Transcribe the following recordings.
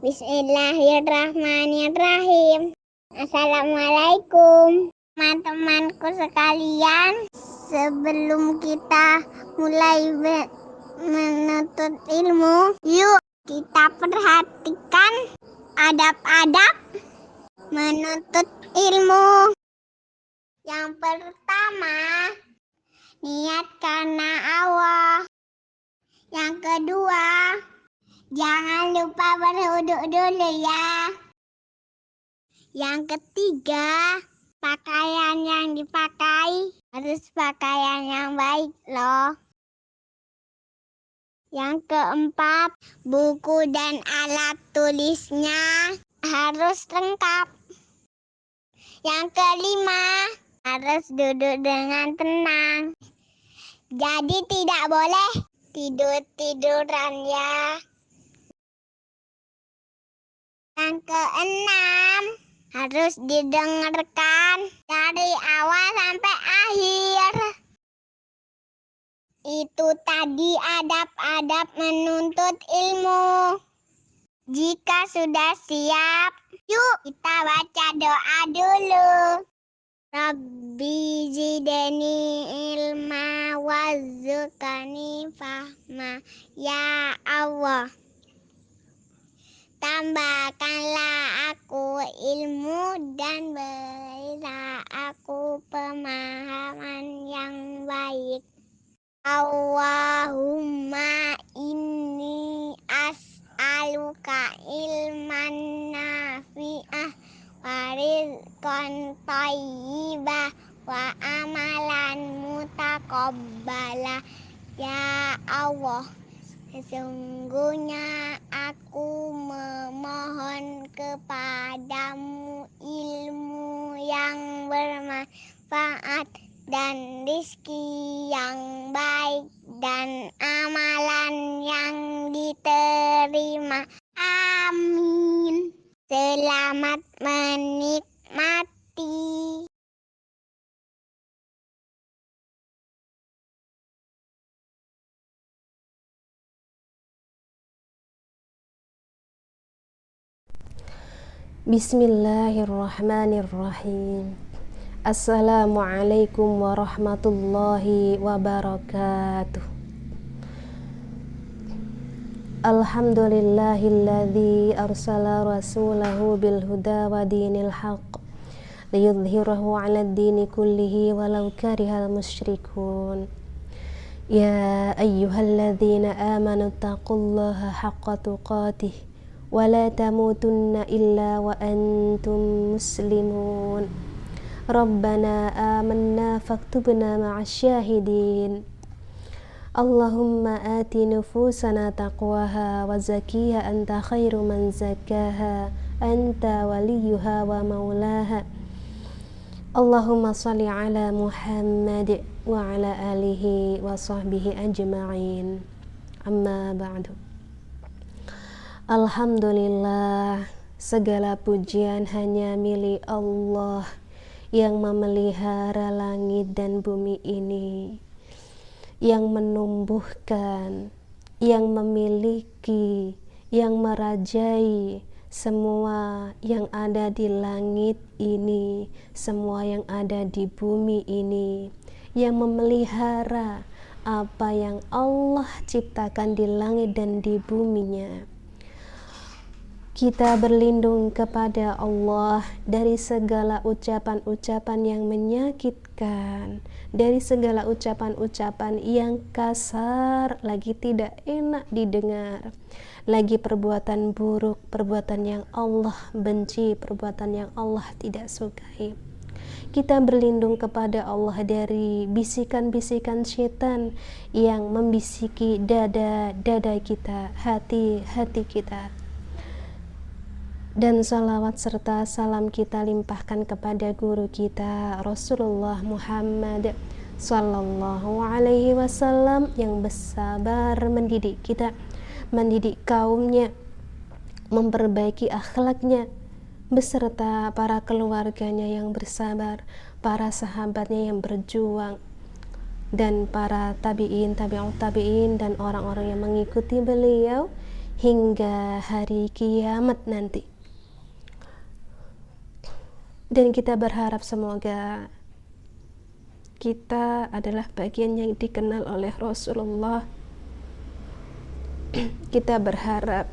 Bismillahirrahmanirrahim. Assalamualaikum teman-temanku sekalian. Sebelum kita mulai menuntut ilmu, yuk kita perhatikan adab-adab menuntut ilmu. Yang pertama, niat karena Allah. Yang kedua, jangan lupa berwudu dulu ya. Yang ketiga, pakaian yang dipakai harus pakaian yang baik loh. Yang keempat, buku dan alat tulisnya harus lengkap. Yang kelima, harus duduk dengan tenang. Jadi tidak boleh tidur-tiduran ya. Yang keenam, harus didengarkan dari awal sampai akhir. Itu tadi adab-adab menuntut ilmu. Jika sudah siap, yuk kita baca doa dulu. Rabbi zidni ilma warzuqni fahma. Ya Allah, tambahkanlah aku ilmu dan berilah aku pemahaman yang baik. Allahumma inni as'aluka ilman nafi'ah wa rizqan thayyibah wa amalan mutaqabbala. Ya Allah, sesungguhnya aku memohon kepadamu ilmu yang bermanfaat dan rezeki yang baik dan amalan yang diterima. Amin. Selamat menikmati. Bismillahirrahmanirrahim. Assalamualaikum warahmatullahi wabarakatuh. Alhamdulillahilladzi arsala rasulahu bilhuda wa dinil haqq liyudhhirahu 'alad dini kullihi walau karihal musyrikun. Ya ayyuhalladzina amanu taqullaha haqqa tuqatih wa la tamutunna illa wa antum muslimun. Rabbana amanna faktubna ma'asyahidin. Allahumma ati nufusana taqwaha wa zakiha anta khairu man zakaha anta waliyuha wa maulaha. Allahumma salli ala Muhammad wa ala alihi wa sahbihi ajma'in. Amma ba'du. Alhamdulillah, segala pujian hanya milik Allah yang memelihara langit dan bumi ini, yang menumbuhkan, yang memiliki, yang merajai semua yang ada di langit ini, semua yang ada di bumi ini, yang memelihara apa yang Allah ciptakan di langit dan di buminya. Kita berlindung kepada Allah dari segala ucapan-ucapan yang menyakitkan, dari segala ucapan-ucapan yang kasar, lagi tidak enak didengar, lagi perbuatan buruk, perbuatan yang Allah benci, perbuatan yang Allah tidak sukai. Kita berlindung kepada Allah dari bisikan-bisikan syaitan yang membisiki dada kita, hati kita. Dan salawat serta salam kita limpahkan kepada guru kita Rasulullah Muhammad Sallallahu Alaihi Wasallam yang bersabar mendidik kita, mendidik kaumnya, memperbaiki akhlaknya, beserta para keluarganya yang bersabar, para sahabatnya yang berjuang, dan para tabi'in, tabi'ut tabi'in, dan orang-orang yang mengikuti beliau hingga hari kiamat nanti. Dan kita berharap semoga kita adalah bagian yang dikenal oleh Rasulullah. Kita berharap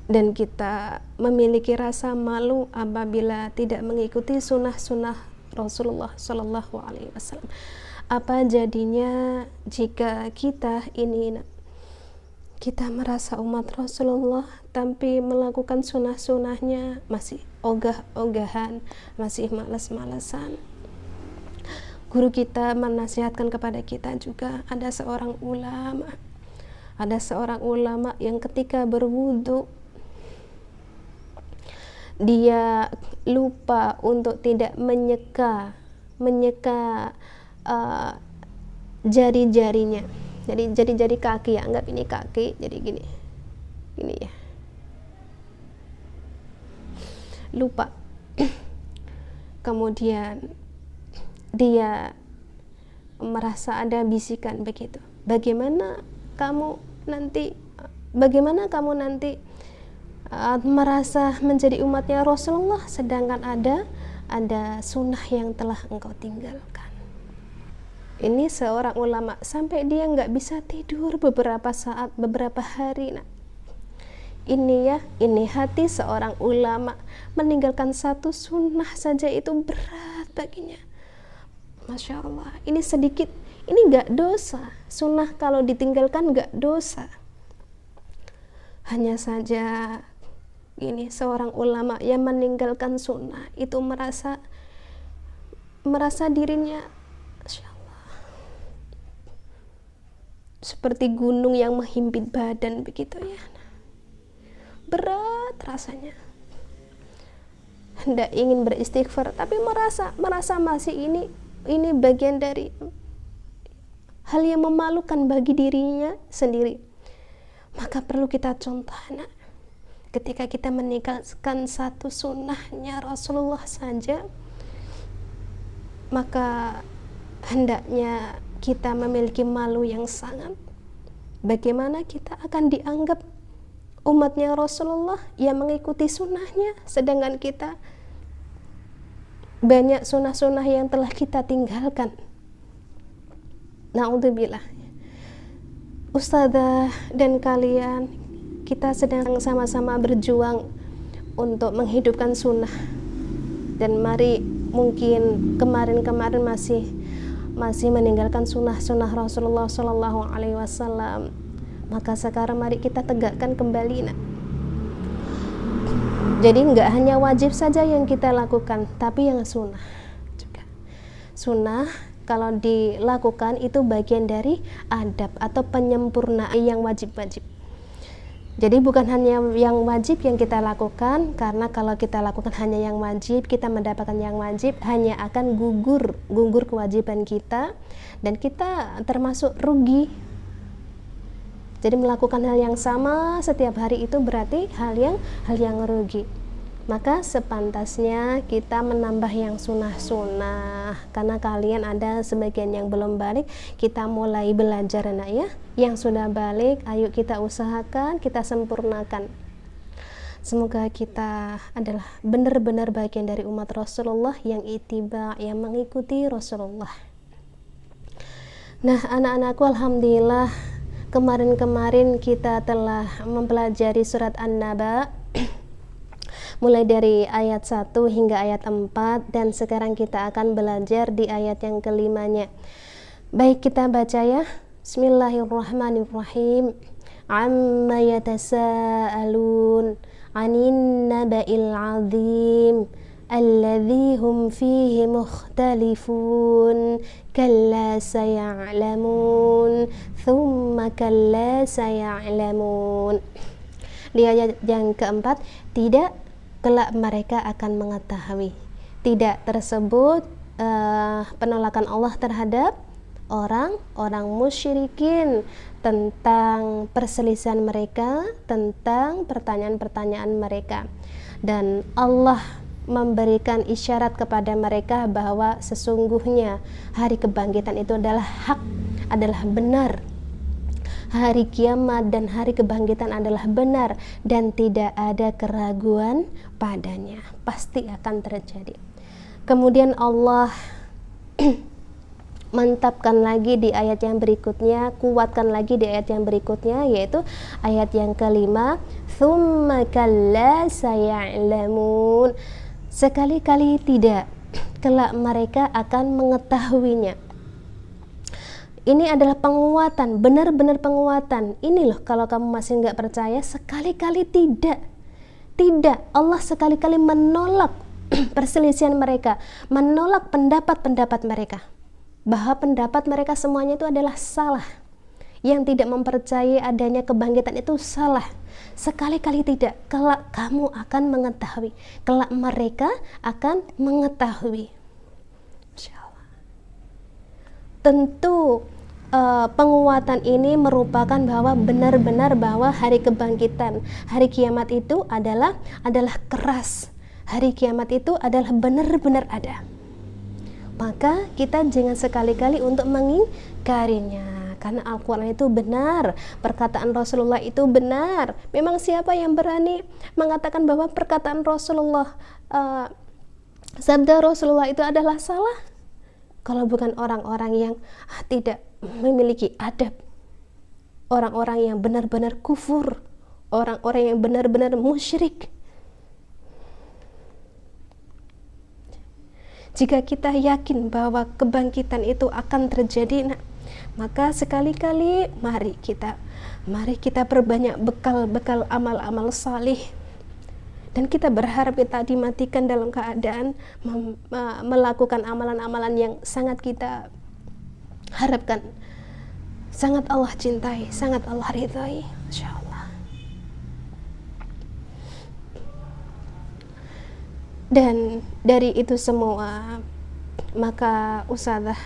dan kita memiliki rasa malu apabila tidak mengikuti sunnah-sunnah Rasulullah Shallallahu Alaihi Wasallam. Apa jadinya jika kita merasa umat Rasulullah tapi melakukan sunnah-sunnahnya masih ogah-ogahan, masih malas-malasan. Guru kita menasihatkan kepada kita juga, ada seorang ulama yang ketika berwudu dia lupa untuk tidak menyeka jari-jarinya. Jadi jari-jari kaki, ya, anggap ini kaki, jadi gini ya, lupa. Kemudian dia merasa ada bisikan begitu, bagaimana kamu nanti merasa menjadi umatnya Rasulullah sedangkan ada sunnah yang telah engkau tinggalkan. Ini seorang ulama sampai dia nggak bisa tidur beberapa saat, beberapa hari. Nah, ini hati seorang ulama, meninggalkan satu sunnah saja itu berat baginya. Masya Allah, ini sedikit, ini nggak dosa. Sunnah kalau ditinggalkan nggak dosa. Hanya saja ini seorang ulama yang meninggalkan sunnah itu merasa dirinya seperti gunung yang menghimpit badan begitu ya, berat rasanya. Hendak ingin beristighfar tapi merasa masih ini bagian dari hal yang memalukan bagi dirinya sendiri. Maka perlu kita contoh, anak, ketika kita meninggalkan satu sunnahnya Rasulullah saja, maka hendaknya kita memiliki malu yang sangat. Bagaimana kita akan dianggap umatnya Rasulullah yang mengikuti sunnahnya, sedangkan kita banyak sunnah-sunnah yang telah kita tinggalkan. Na'udzubillah. Ustadzah dan kalian, kita sedang sama-sama berjuang untuk menghidupkan sunnah. Dan mari, mungkin kemarin-kemarin masih meninggalkan sunnah-sunnah Rasulullah Shallallahu Alaihi Wasallam, maka sekarang mari kita tegakkan kembali. Nah, jadi nggak hanya wajib saja yang kita lakukan, tapi yang sunnah juga. Sunnah kalau dilakukan itu bagian dari adab atau penyempurnaan yang wajib-wajib. Jadi bukan hanya yang wajib yang kita lakukan, karena kalau kita lakukan hanya yang wajib, kita mendapatkan yang wajib, hanya akan gugur kewajiban kita dan kita termasuk rugi. Jadi melakukan hal yang sama setiap hari itu berarti hal yang rugi. Maka sepantasnya kita menambah yang sunnah-sunnah. Karena kalian ada sebagian yang belum balik, kita mulai belajar, anak ya. Yang sudah balik, ayo kita usahakan, kita sempurnakan. Semoga kita adalah benar-benar bagian dari umat Rasulullah yang ittiba, yang mengikuti Rasulullah. Nah, anak-anakku, alhamdulillah kemarin-kemarin kita telah mempelajari surat An-Naba mulai dari ayat 1 hingga ayat 4, dan sekarang kita akan belajar di ayat yang kelimanya. Baik, kita baca ya. Bismillahirrahmanirrahim. Amma yatasaalun 'anin naba'il 'adzim alladzi hum fihi mukhtalifun kalla saya'lamun thumma kalla saya'lamun. Di ayat yang keempat, tidak, kelak mereka akan mengetahui. Tidak tersebut penolakan Allah terhadap orang musyrikin tentang perselisihan mereka, tentang pertanyaan-pertanyaan mereka, dan Allah memberikan isyarat kepada mereka bahwa sesungguhnya hari kebangkitan itu adalah hak, adalah benar. hari kiamat dan hari kebangkitan adalah benar dan tidak ada keraguan padanya, pasti akan terjadi. Kemudian Allah mantapkan lagi di ayat yang berikutnya, kuatkan lagi di ayat yang berikutnya, yaitu ayat yang kelima, tsumma kalla saya'lamun, sekali-kali tidak, kelak mereka akan mengetahuinya. Ini adalah penguatan, benar-benar penguatan. Ini loh, kalau kamu masih nggak percaya, sekali-kali tidak, Allah sekali-kali menolak perselisihan mereka, menolak pendapat-pendapat mereka, bahwa pendapat mereka semuanya itu adalah salah. Yang tidak mempercayai adanya kebangkitan itu salah. Sekali-kali tidak, kelak kamu akan mengetahui, kelak mereka akan mengetahui. Masya Allah. Tentu penguatan ini merupakan bahwa benar-benar bahwa hari kebangkitan, hari kiamat itu adalah keras. Hari kiamat itu adalah benar-benar ada. Maka kita jangan sekali-kali untuk mengingkarinya, karena Al-Quran itu benar, perkataan Rasulullah itu benar. Memang siapa yang berani mengatakan bahwa perkataan Rasulullah, sabda Rasulullah itu adalah salah? Kalau bukan orang-orang yang tidak memiliki adab, orang-orang yang benar-benar kufur, orang-orang yang benar-benar musyrik. Jika kita yakin bahwa kebangkitan itu akan terjadi, maka sekali-kali mari kita perbanyak bekal amal-amal salih, dan kita berharap kita dimatikan dalam keadaan melakukan amalan-amalan yang sangat kita harapkan, sangat Allah cintai, sangat Allah ridhai. Masya Allah. Dan dari itu semua, maka Ustadzah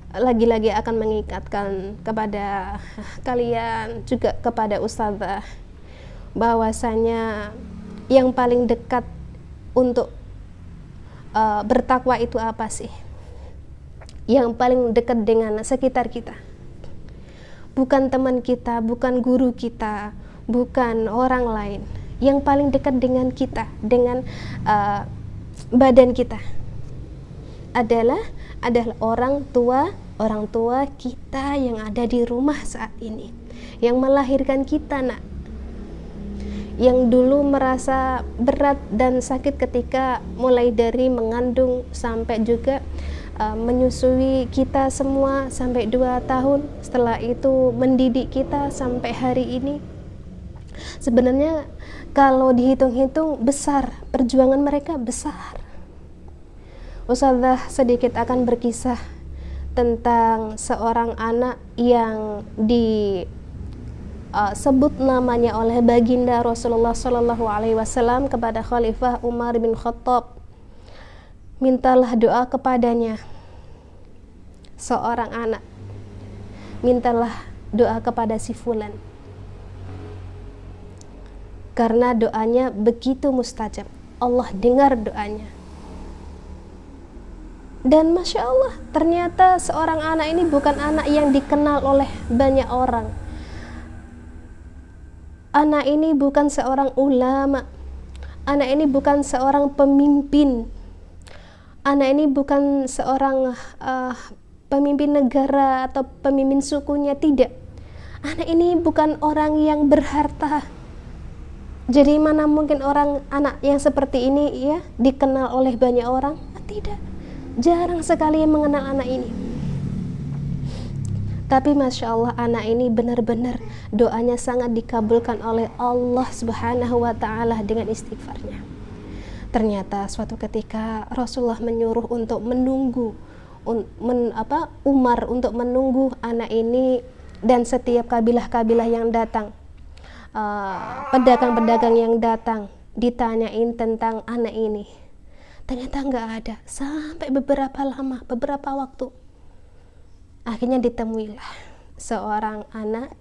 lagi-lagi akan mengingatkan kepada kalian, juga kepada Ustadzah, bahwasanya yang paling dekat untuk bertakwa itu apa sih? Yang paling dekat dengan sekitar kita, bukan teman kita, bukan guru kita, bukan orang lain. Yang paling dekat dengan kita, dengan badan kita, adalah orang tua kita yang ada di rumah saat ini, yang melahirkan kita, nak, yang dulu merasa berat dan sakit ketika mulai dari mengandung sampai juga menyusui kita semua sampai 2 tahun, setelah itu mendidik kita sampai hari ini. Sebenarnya kalau dihitung-hitung besar, perjuangan mereka besar. Ustadzah sedikit akan berkisah tentang seorang anak yang disebut namanya oleh baginda Rasulullah SAW kepada Khalifah Umar bin Khattab. Mintalah doa kepadanya, seorang anak, mintalah doa kepada si fulan, karena doanya begitu mustajab, Allah dengar doanya. Dan Masya Allah, ternyata seorang anak ini bukan anak yang dikenal oleh banyak orang. Anak ini bukan seorang ulama, anak ini bukan seorang pemimpin, anak ini bukan seorang pemimpin negara atau pemimpin sukunya, tidak. Anak ini bukan orang yang berharta. Jadi mana mungkin anak yang seperti ini ya dikenal oleh banyak orang? Tidak, jarang sekali yang mengenal anak ini. Tapi Masya Allah, anak ini benar-benar doanya sangat dikabulkan oleh Allah Subhanahu wa Ta'ala dengan istighfarnya. Ternyata suatu ketika Rasulullah menyuruh untuk menunggu Umar untuk menunggu anak ini, dan setiap kabilah-kabilah yang datang, pedagang-pedagang yang datang, ditanyain tentang anak ini. Ternyata nggak ada, sampai beberapa lama, beberapa waktu. Akhirnya ditemuilah seorang anak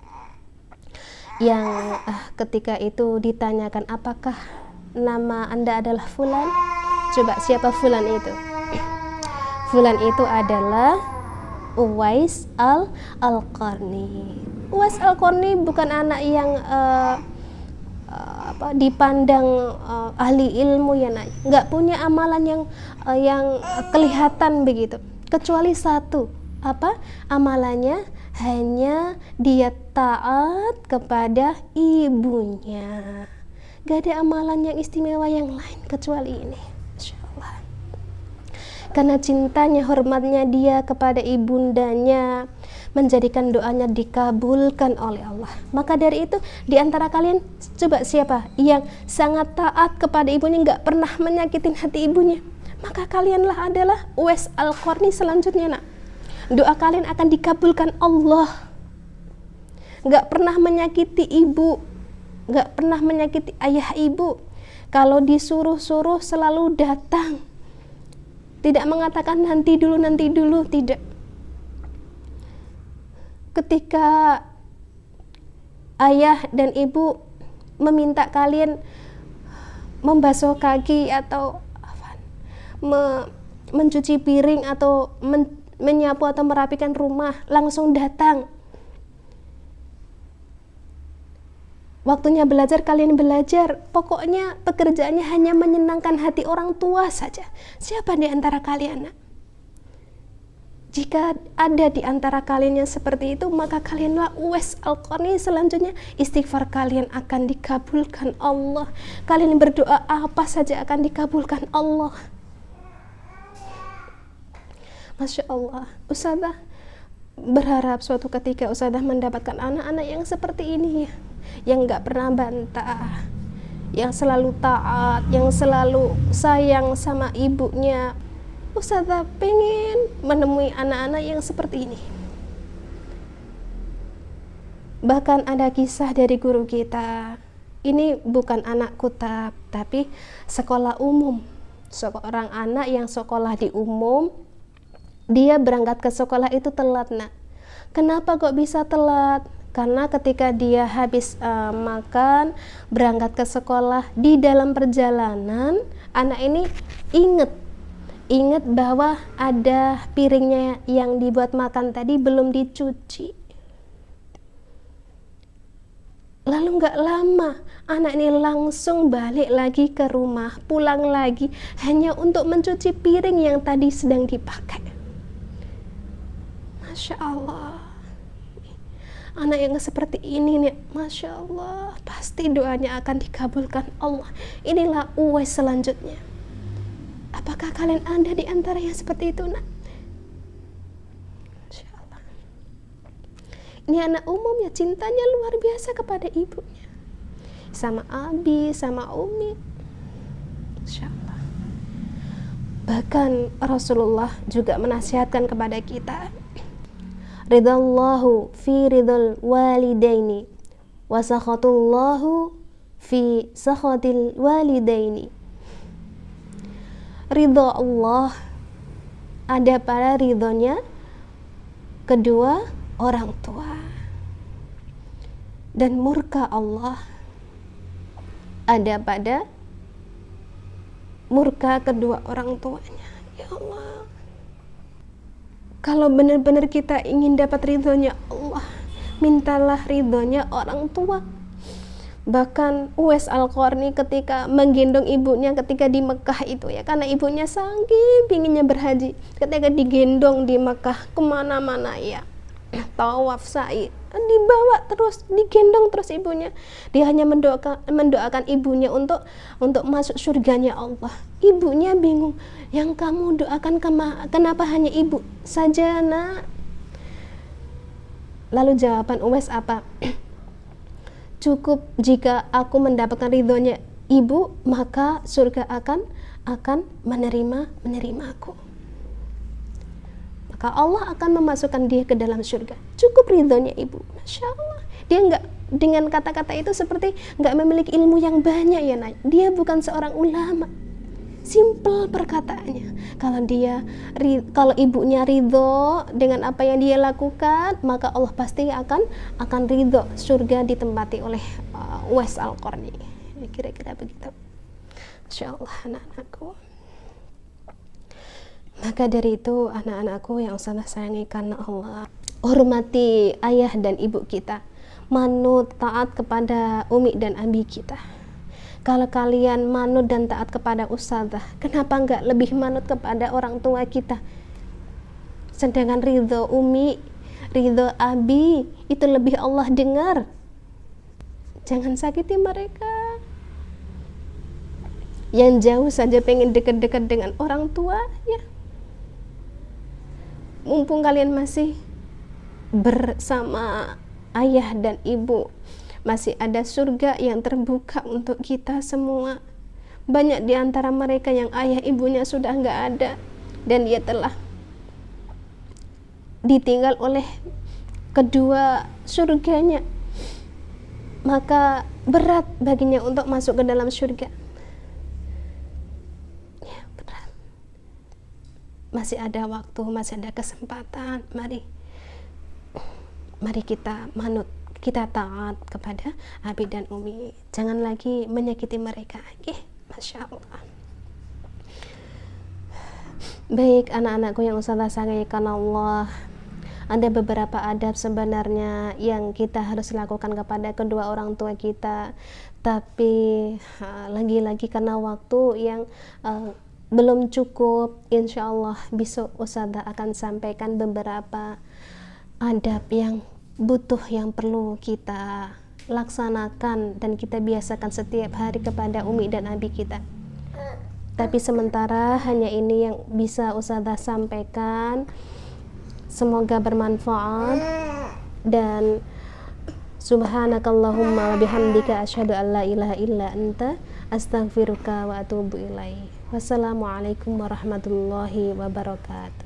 yang ketika itu ditanyakan, apakah nama Anda adalah Fulan? Coba, siapa Fulan itu? Fulan itu adalah Uwais al-Qarni. Uwais Al-Qarni bukan anak yang dipandang ahli ilmu ya nak, nggak punya amalan yang kelihatan begitu, kecuali satu, apa amalannya? Hanya dia taat kepada ibunya. Gak ada amalan yang istimewa yang lain kecuali ini, Masya Allah. Karena cintanya, hormatnya dia kepada ibundanya menjadikan doanya dikabulkan oleh Allah. Maka dari itu, di antara kalian coba siapa yang sangat taat kepada ibunya, nggak pernah menyakitin hati ibunya? Maka kalianlah adalah Uwais Al-Qarni selanjutnya nak. Doa kalian akan dikabulkan Allah. Nggak pernah menyakiti ibu, nggak pernah menyakiti ayah ibu. Kalau disuruh-suruh selalu datang, tidak mengatakan nanti dulu, tidak. Ketika ayah dan ibu meminta kalian membasuh kaki atau mencuci piring atau menyapu atau merapikan rumah, langsung datang. Waktunya belajar, kalian belajar. Pokoknya pekerjaannya hanya menyenangkan hati orang tua saja. Siapa di antara kalian? Jika ada di antara kalian yang seperti itu, maka kalianlah Uwais Al-Qarni selanjutnya. Istighfar kalian akan dikabulkan Allah. Kalian berdoa apa saja akan dikabulkan Allah. Masya Allah. Ustazah berharap suatu ketika Ustazah mendapatkan anak-anak yang seperti ini ya, yang gak pernah bantah, yang selalu taat, yang selalu sayang sama ibunya. Ustazah pengen menemui anak-anak yang seperti ini. Bahkan ada kisah dari guru kita, ini bukan anak kutab, tapi sekolah umum. Seorang anak yang sekolah di umum, dia berangkat ke sekolah itu telat nak. Kenapa kok bisa telat? Karena ketika dia habis makan, berangkat ke sekolah, di dalam perjalanan anak ini ingat bahwa ada piringnya yang dibuat makan tadi belum dicuci. Lalu nggak lama anak ini langsung balik lagi ke rumah, pulang lagi hanya untuk mencuci piring yang tadi sedang dipakai. Masya Allah, anak yang seperti ini nih, Masya Allah, pasti doanya akan dikabulkan Allah. Inilah Uwais selanjutnya. Apakah kalian ada di antara yang seperti itu nak? Masya Allah. Ini anak umum ya, cintanya luar biasa kepada ibunya, sama abi, sama umi. Masya Allah. Bahkan Rasulullah juga menasihatkan kepada kita, ridallahu fi ridal walidaini wa sakhatullahu fi sakhatil walidaini. Ridho Allah ada pada ridhonya kedua orang tua, dan murka Allah ada pada murka kedua orang tuanya. Ya Allah, kalau benar-benar kita ingin dapat ridhonya Allah, mintalah ridhonya orang tua. Bahkan Uwais Al-Qarni ketika menggendong ibunya ketika di Mekah itu ya, karena ibunya saking pinginnya berhaji, ketika digendong di Mekah kemana-mana ya, tawaf, sa'i, dibawa terus, digendong terus ibunya. Dia hanya mendoakan ibunya untuk masuk surganya Allah. Ibunya bingung, yang kamu doakan kenapa hanya ibu saja nak? Lalu jawaban Uwais apa? Cukup jika aku mendapatkan ridhonya ibu, maka surga akan menerima aku. Maka Allah akan memasukkan dia ke dalam surga. Cukup ridhonya ibu. Masya Allah. Dia enggak, dengan kata-kata itu seperti enggak memiliki ilmu yang banyak ya nak. Dia bukan seorang ulama. Simple perkataannya. Kalau ibunya ridho dengan apa yang dia lakukan, maka Allah pasti akan ridho, surga ditempati oleh Uwais Al-Qarni. Kira-kira begitu. Masya Allah anak-anakku. Maka dari itu anak-anakku yang sangat sayangi karena Allah, hormati ayah dan ibu kita, manut taat kepada umi dan abi kita. Kalau kalian manut dan taat kepada ustazah, kenapa enggak lebih manut kepada orang tua kita? Sedangkan ridho umi, ridho abi itu lebih Allah dengar. Jangan sakiti mereka. Yang jauh saja pengen dekat-dekat dengan orang tua, ya. Mumpung kalian masih bersama ayah dan ibu, masih ada surga yang terbuka untuk kita semua. Banyak di antara mereka yang ayah ibunya sudah nggak ada dan dia telah ditinggal oleh kedua surganya, maka berat baginya untuk masuk ke dalam surga. Ya, berat. Masih ada waktu, masih ada kesempatan. Mari kita manut, kita taat kepada abi dan umi. Jangan lagi menyakiti mereka. Masya Allah. Baik anak-anakku yang ustazah sayangi Allah, ada beberapa adab sebenarnya yang kita harus lakukan kepada kedua orang tua kita, tapi lagi-lagi karena waktu yang belum cukup, insya Allah besok ustazah akan sampaikan beberapa adab yang butuh, yang perlu kita laksanakan dan kita biasakan setiap hari kepada umi dan abi kita. Tapi sementara hanya ini yang bisa ustazah sampaikan. Semoga bermanfaat, dan subhanakallahumma wa bihamdika asyhadu an la ilaha illa anta astaghfiruka wa atubu ilaik. Wassalamualaikum warahmatullahi wabarakatuh.